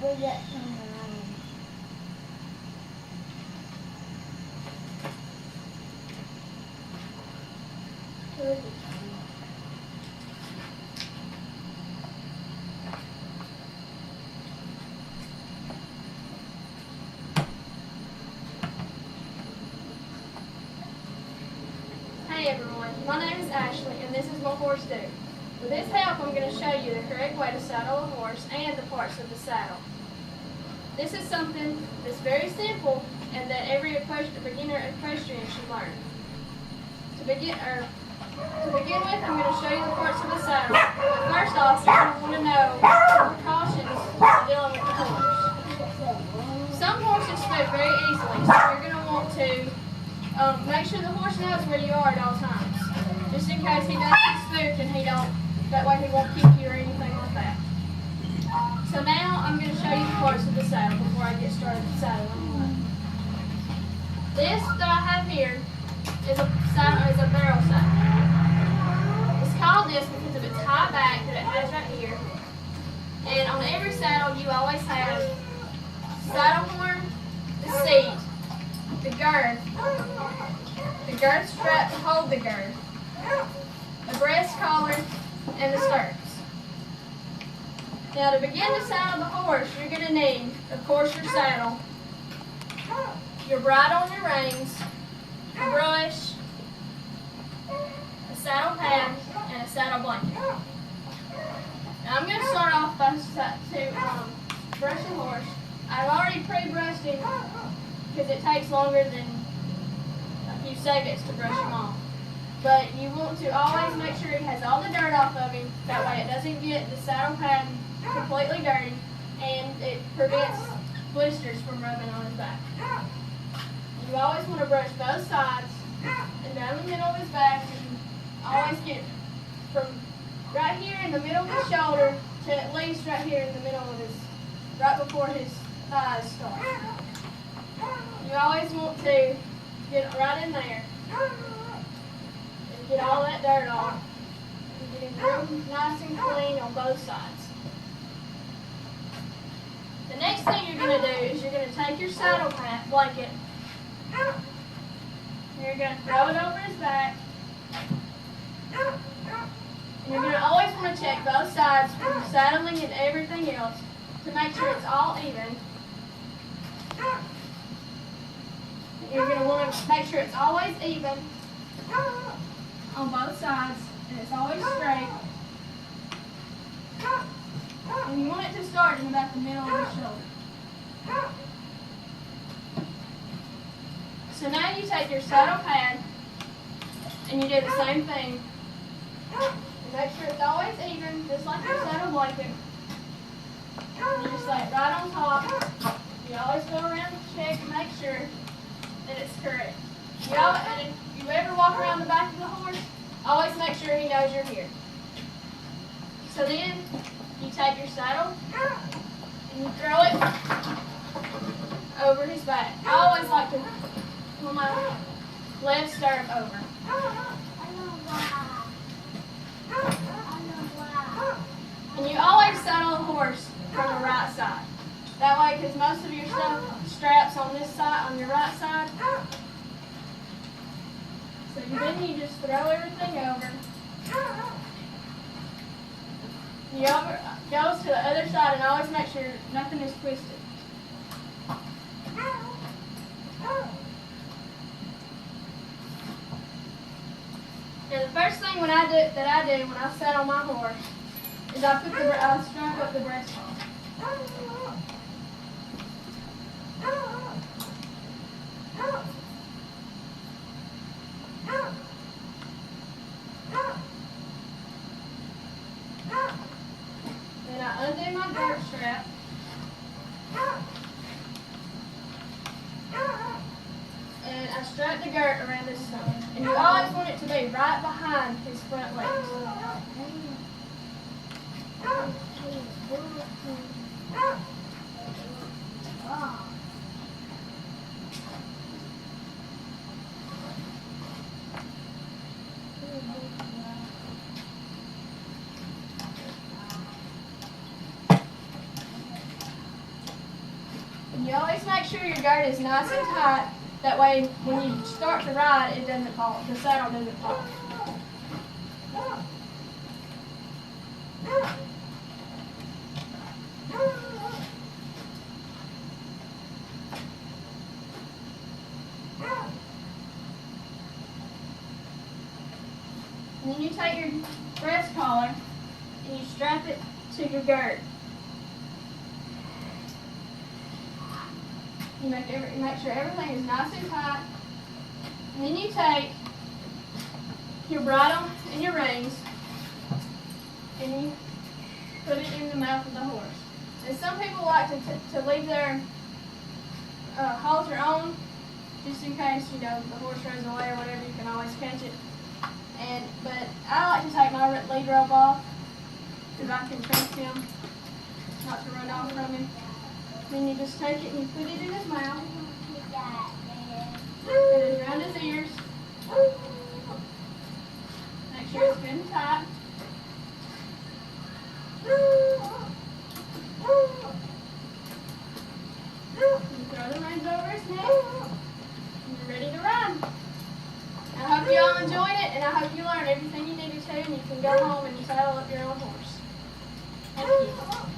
Hey everyone, my name is Ashley and this is my horse Duke. With his help, I'm going to show you the correct way to saddle a horse and the parts of the saddle. This is something that's very simple and that every beginner equestrian should learn. To begin with, I'm going to show you the parts of the saddle. But first off, you're going to want to know the precautions for dealing with the horse. Some horses spook very easily, so you're going to want to make sure the horse knows where you are at all times. Just in case he does get spooked and that way he won't kick you or anything like that. So now I'm going to show you the parts of the saddle before I get started saddling. This that I have here is a barrel saddle. It's called this because of its high back that it has right here. And on every saddle you always have saddle horn, the seat, the girth strap to hold the girth, the breast collar, and the stirrups. Now to begin to saddle the horse, you're going to need, of course, your saddle, your bridle and your reins, a brush, a saddle pad, and a saddle blanket. Now I'm going to start off by brush the horse. I've already pre-brushed him because it takes longer than a few seconds to brush him off. But you want to always make sure he has all the dirt off of him. That way it doesn't get the saddle pad completely dirty and it prevents blisters from rubbing on his back. You always want to brush both sides and down the middle of his back, and always get from right here in the middle of his shoulder to at least right here in the middle of right before his thighs start. You always want to get right in there and get all that dirt off and get him real nice and clean on both sides. The next thing you're going to do is you're going to take your saddle blanket and you're going to throw it over his back. And you're going to always want to check both sides from saddling and everything else to make sure it's all even. You're going to want to make sure it's always even on both sides and it's always straight. And you want it to start in about the middle of the shoulder. So now you take your saddle pad and you do the same thing. And make sure it's always even, just like your saddle blanket. And you just lay it right on top. You always go around and check and make sure that it's correct. And if you ever walk around the back of the horse, always make sure he knows you're here. So then you take your saddle and you throw it over his back. I always like to pull my left stirrup over. And you always saddle a horse from the right side. That way, because most of your straps on this side, on your right side. So then you just throw everything over. You goes to the other side and always make sure nothing is twisted. Now the first thing that I do when I saddle my horse is I strap up the breast collar. Then I undo my girth strap. And I strap the girth around his stomach. And you always want it to be right behind his front legs. You always make sure your girth is nice and tight. That way, when you start to ride, it doesn't fall. The saddle doesn't fall. And then you take your breast collar and you strap it to your girth. You make sure everything is nice and tight. And then you take your bridle and your reins and you put it in the mouth of the horse. And some people like to leave their halter on just in case, you know, the horse runs away or whatever, you can always catch it. But I like to take my lead rope off because I can trust him not to run off from me. Then you just take it and you put it in his mouth. Put it around his ears. Make sure it's good and tight. You throw the reins over his neck. And you're ready to ride. I hope you all enjoyed it, and I hope you learned everything you needed to, and you can go home and saddle up your own horse. Thank you.